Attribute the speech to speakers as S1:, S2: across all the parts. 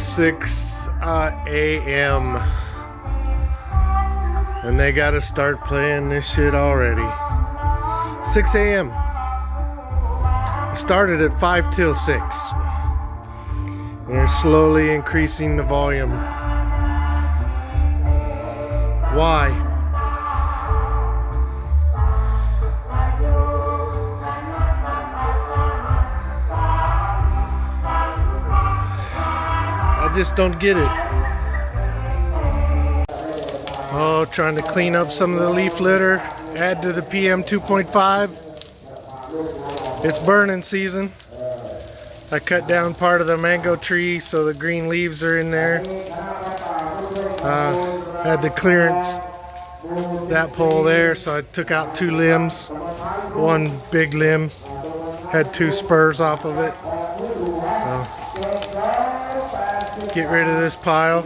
S1: 6 a.m. and they gotta start playing this shit already. 6 a.m. It started at 5 till 6. And they're slowly increasing the volume. Why? I just don't get it. Oh, trying to clean up some of the leaf litter, add to the PM 2.5. It's burning season. I cut down part of the mango tree so the green leaves are in there. Had to clearance that pole there, so I took out 2 limbs. One big limb had 2 spurs off of it. Get rid of this pile.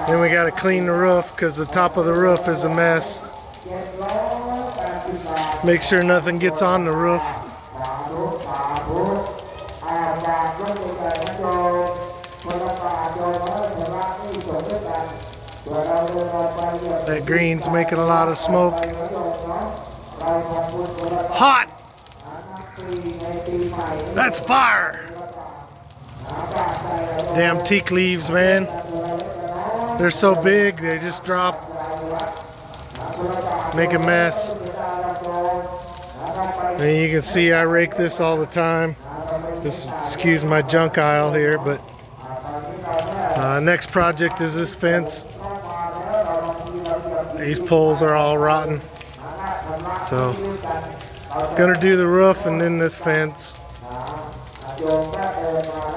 S1: Then we got to clean the roof because the top of the roof is a mess. Make sure nothing gets on the roof. That green's making a lot of smoke. Hot! That's fire! Damn teak leaves, man. They're so big, they just drop. Make a mess. And you can see I rake this all the time. Just excuse my junk aisle here, but next project is this fence. These poles are all rotten. So, gonna do the roof and then this fence.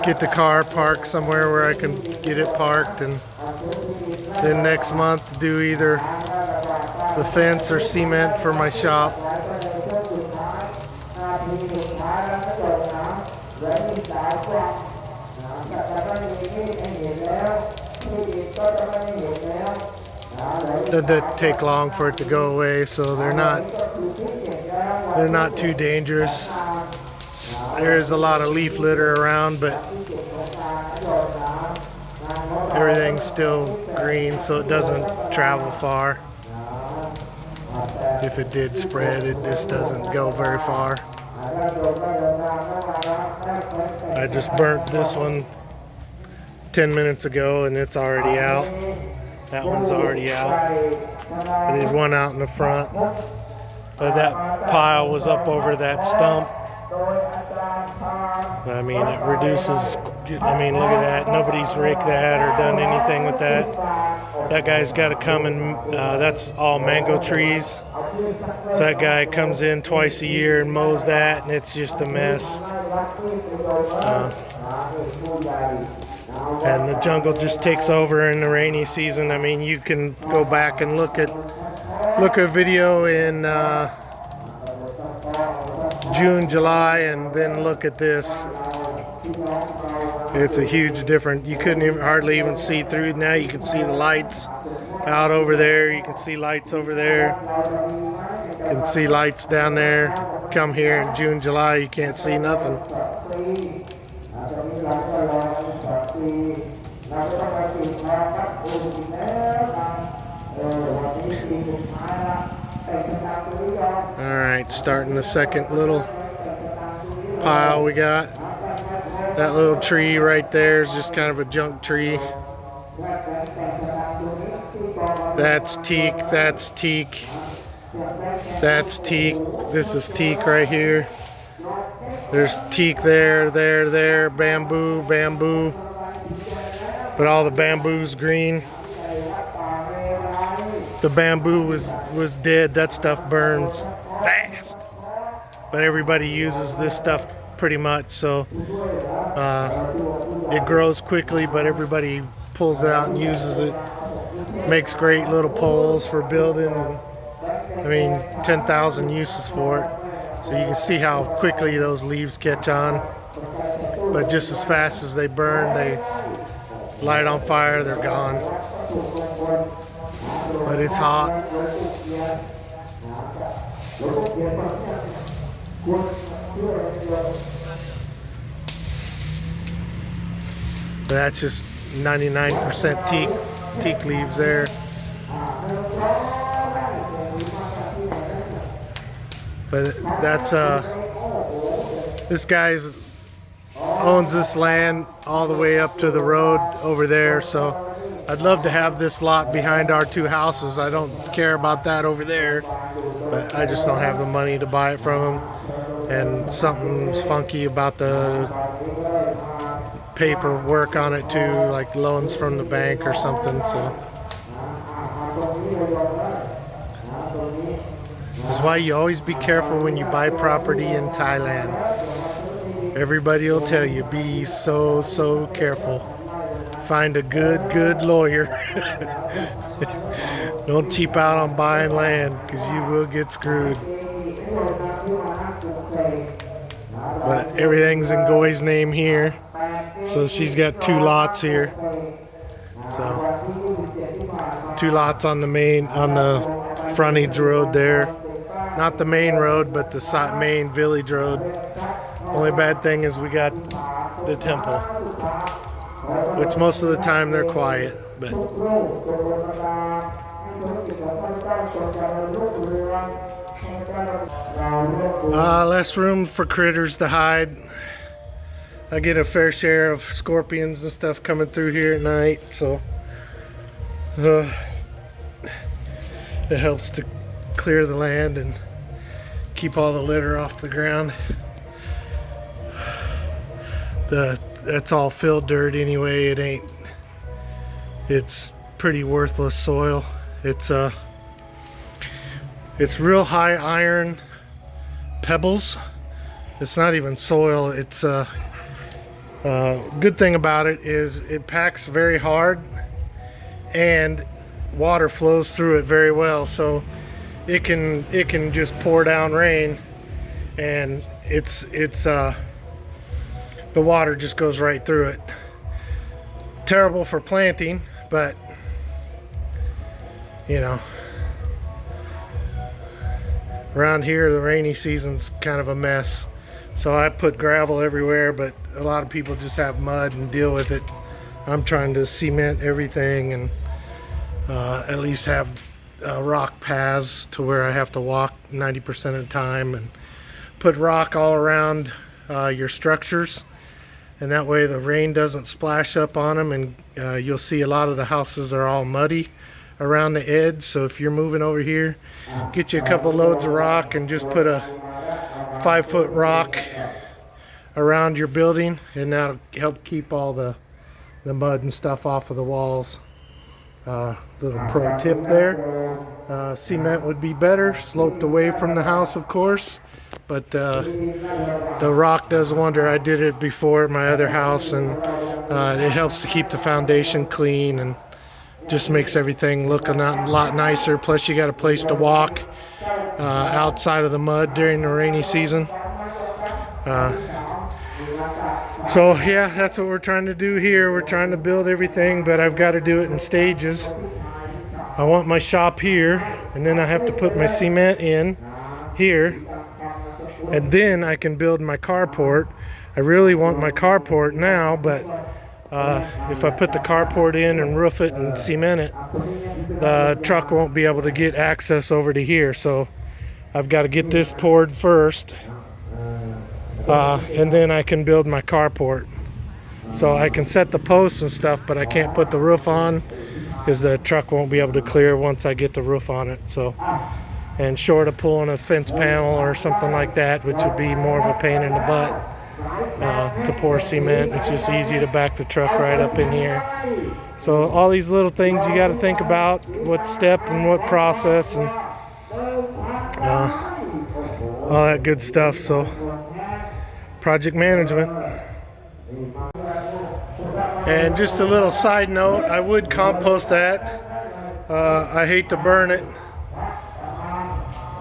S1: Get the car parked somewhere where I can get it parked, and then next month do either the fence or cement for my shop. Doesn't take long for it to go away, so they're not too dangerous. There's a lot of leaf litter around, but everything's still green, so it doesn't travel far. If it did spread, it just doesn't go very far. I just burnt this one 10 minutes ago and it's already out. That one's already out. I did one out in the front. But that pile was up over that stump. I mean, it reduces, I mean, look at that. Nobody's raked that or done anything with that. That guy's got to come and, that's all mango trees. So that guy comes in twice a year and mows that, and it's just a mess. And the jungle just takes over in the rainy season. I mean, you can go back and look at video in June, July, and then look at this. It's a huge difference. You couldn't hardly even see through. Now you can see the lights out over there. You can see lights over there. You can see lights down there. Come here in June, July, you can't see nothing. Alright, starting the second little pile we got. That little tree right there is just kind of a junk tree. That's teak, that's teak, that's teak, this is teak right here. There's teak there, bamboo, bamboo. But all the bamboo's green. The bamboo was dead. That stuff burns fast. But everybody uses this stuff pretty much, so it grows quickly, but everybody pulls it out and uses it. Makes great little poles for building. I mean, 10,000 uses for it. So you can see how quickly those leaves catch on. But just as fast as they burn, they light on fire, they're gone. But it's hot. But that's just 99% teak leaves there. But that's this guy's owns this land all the way up to the road over there, so I'd love to have this lot behind our two houses. I don't care about that over there, but I just don't have the money to buy it from him, and something's funky about the paperwork on it too, like loans from the bank or something. So that's why you always be careful when you buy property in Thailand. Everybody will tell you, be so careful. Find a good lawyer. Don't cheap out on buying land, because you will get screwed. But everything's in Goy's name here, so she's got 2 lots here. So 2 lots on the frontage road there. Not the main road, but the main village road. Only bad thing is we got the temple, which most of the time they're quiet, but less room for critters to hide. I get a fair share of scorpions and stuff coming through here at night, so it helps to clear the land and keep all the litter off the ground. That's all filled dirt anyway. It's pretty worthless soil. It's real high iron pebbles. It's not even soil. It's good thing about it is it packs very hard and water flows through it very well, so it can just pour down rain, and the water just goes right through it. Terrible for planting, but you know, around here the rainy season's kind of a mess, so I put gravel everywhere, but a lot of people just have mud and deal with it. I'm trying to cement everything and at least have rock paths to where I have to walk 90% of the time, and put rock all around your structures, and that way the rain doesn't splash up on them, and you'll see a lot of the houses are all muddy around the edge. So if you're moving over here, get you a couple loads of rock and just put a 5-foot rock around your building, and that'll help keep all the mud and stuff off of the walls. Little pro tip there. Cement would be better, sloped away from the house, of course, but the rock does wonder. I did it before at my other house, and it helps to keep the foundation clean and just makes everything look a lot nicer. Plus you got a place to walk outside of the mud during the rainy season. So yeah, that's what we're trying to do here. We're trying to build everything, but I've got to do it in stages. I want my shop here, and then I have to put my cement in here, and then I can build my carport. I really want my carport now, but if I put the carport in and roof it and cement it, the truck won't be able to get access over to here. So I've got to get this poured first, and then I can build my carport. So I can set the posts and stuff, but I can't put the roof on because the truck won't be able to clear once I get the roof on it. So, and short of pulling a fence panel or something like that, which would be more of a pain in the butt to pour cement, it's just easy to back the truck right up in here. So all these little things you got to think about, what step and what process and all that good stuff. So project management. And just a little side note, I would compost that. I hate to burn it,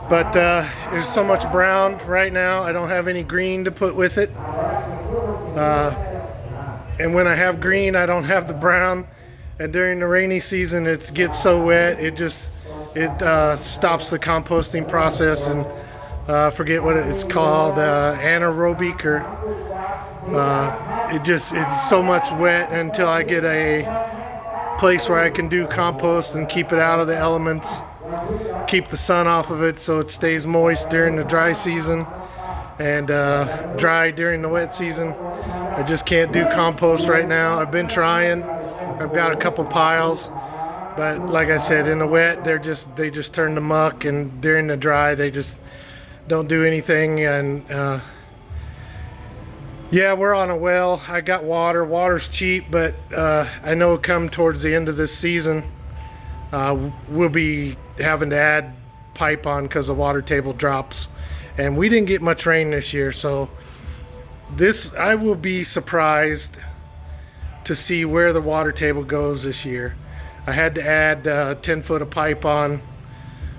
S1: but there's so much brown right now, I don't have any green to put with it. And when I have green, I don't have the brown. And during the rainy season, it gets so wet, it stops the composting process, and forget what it's called, anaerobic, or It's so much wet until I get a place where I can do compost and keep it out of the elements, keep the sun off of it so it stays moist during the dry season and dry during the wet season. I just can't do compost right now. I've been trying. I've got a couple piles, but like I said, in the wet they just turn to muck, and during the dry they just don't do anything. And yeah, we're on a well. I got water. Water's cheap, but I know come towards the end of this season, we'll be having to add pipe on because the water table drops. And we didn't get much rain this year, so I will be surprised to see where the water table goes this year. I had to add 10 foot of pipe on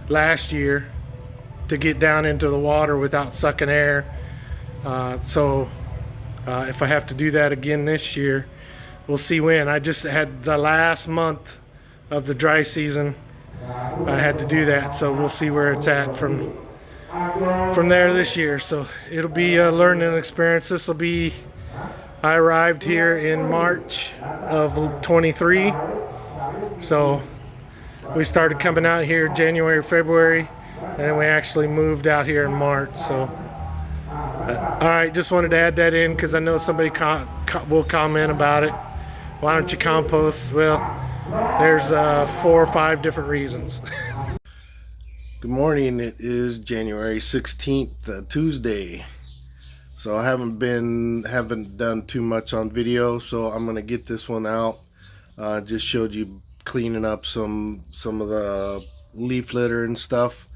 S1: last year to get down into the water without sucking air. So if I have to do that again this year, we'll see when. I just had the last month of the dry season. I had to do that, so we'll see where it's at from there this year. So it'll be a learning experience. I arrived here in March of 23, so we started coming out here January, February, and then we actually moved out here in March. So all right, just wanted to add that in because I know somebody will comment about it. Why don't you compost? Well, there's 4 or 5 different reasons. Good morning. It is January 16th, Tuesday. So I haven't done too much on video, so I'm gonna get this one out. Just showed you cleaning up some of the leaf litter and stuff.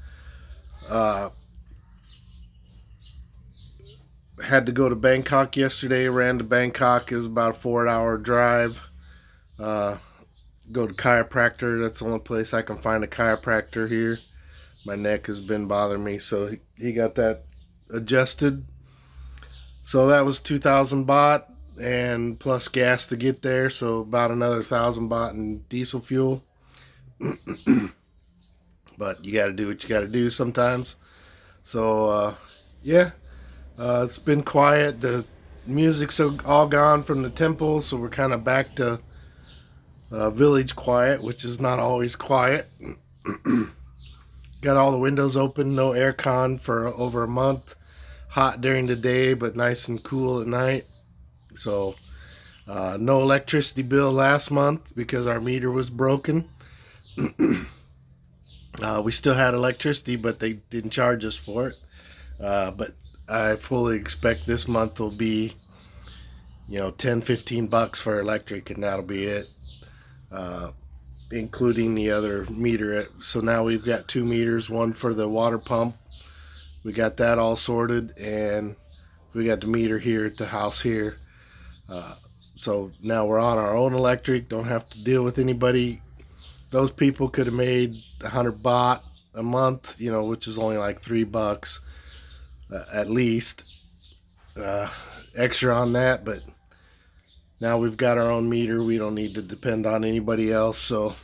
S1: Had to go to Bangkok yesterday. Ran to Bangkok. It was about a 4-hour drive. Go to chiropractor. That's the only place I can find a chiropractor here. My neck has been bothering me, so he got that adjusted. So that was 2,000 baht and plus gas to get there, so about another 1,000 baht in diesel fuel. But you got to do what you got to do sometimes. So yeah, it's been quiet. The music's all gone from the temple, so we're kind of back to village quiet, which is not always quiet. Got all the windows open, no air con for over a month. Hot during the day, but nice and cool at night. So no electricity bill last month because our meter was broken. We still had electricity, but they didn't charge us for it. But I fully expect this month will be, 10-15 bucks for electric, and that'll be it. Including the other meter. So now we've got 2 meters, one for the water pump. We got that all sorted, and we got the meter here at the house here. So now we're on our own electric, don't have to deal with anybody. Those people could have made 100 baht a month, which is only like $3 at least. Extra on that, but now we've got our own meter. We don't need to depend on anybody else. So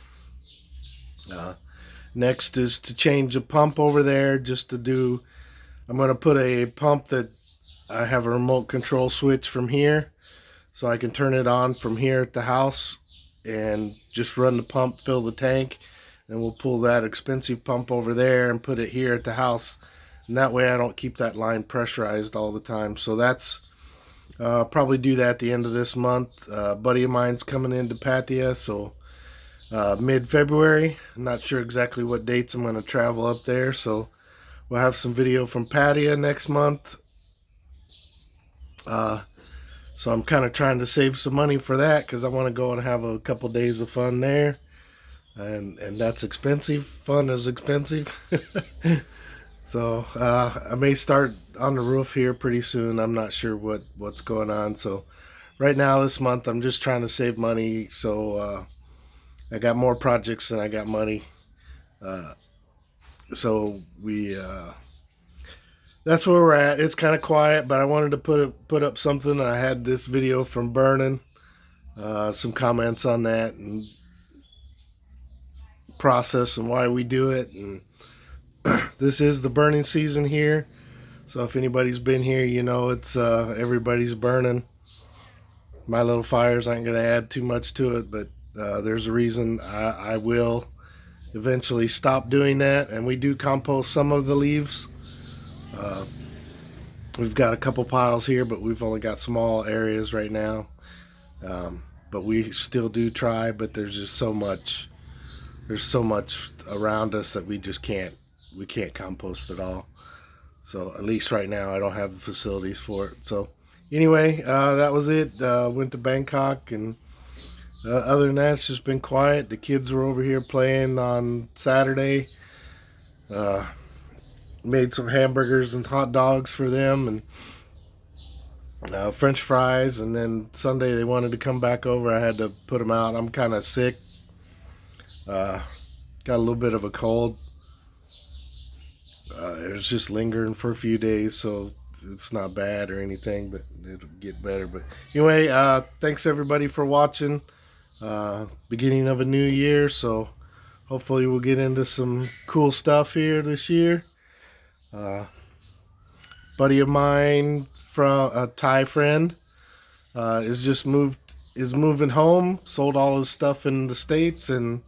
S1: next is to change a pump over there. I'm going to put a pump that I have a remote control switch from here, so I can turn it on from here at the house and just run the pump, fill the tank, and we'll pull that expensive pump over there and put it here at the house. And that way I don't keep that line pressurized all the time. So that's probably do that at the end of this month. A buddy of mine's coming into Pattaya, so mid-February. I'm not sure exactly what dates I'm going to travel up there, so we'll have some video from Pattaya next month. So I'm kind of trying to save some money for that because I want to go and have a couple days of fun there, and that's expensive. Fun is expensive. So I may start on the roof here pretty soon. I'm not sure what's going on. So right now this month I'm just trying to save money. So I got more projects than I got money. So that's where we're at. It's kind of quiet, but I wanted to put up something. I had this video from Burning, some comments on that and process and why we do it. And this is the burning season here, so if anybody's been here, it's everybody's burning. my little fires ain't gonna add too much to it, but there's a reason I will eventually stop doing that. And we do compost some of the leaves. We've got a couple piles here, but we've only got small areas right now. But we still do try, but there's just so much around us that we can't compost it all. So at least right now I don't have the facilities for it. So anyway, that was it. Went to Bangkok, and other than that, it's just been quiet. The kids were over here playing on Saturday. Made some hamburgers and hot dogs for them, and French fries. And then Sunday they wanted to come back over. I had to put them out. I'm kind of sick. Got a little bit of a cold. It was just lingering for a few days, so it's not bad or anything, but it'll get better. But anyway, thanks everybody for watching. Beginning of a new year, so hopefully we'll get into some cool stuff here this year. Buddy of mine from a Thai friend is moving home, sold all his stuff in the States and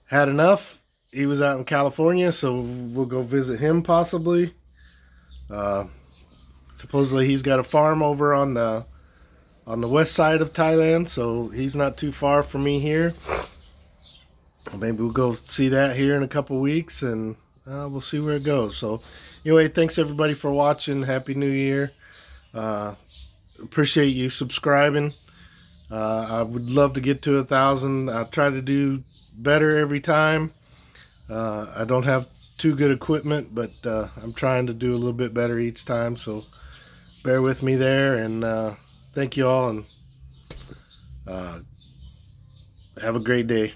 S1: had enough. He was out in California, so we'll go visit him possibly. Supposedly he's got a farm over on the west side of Thailand, so he's not too far from me here. Maybe we'll go see that here in a couple weeks, and we'll see where it goes. So anyway, thanks everybody for watching. Happy New Year. Appreciate you subscribing. I would love to get to 1,000. I try to do better every time. I don't have too good equipment, but I'm trying to do a little bit better each time, so bear with me there. And thank you all, and have a great day.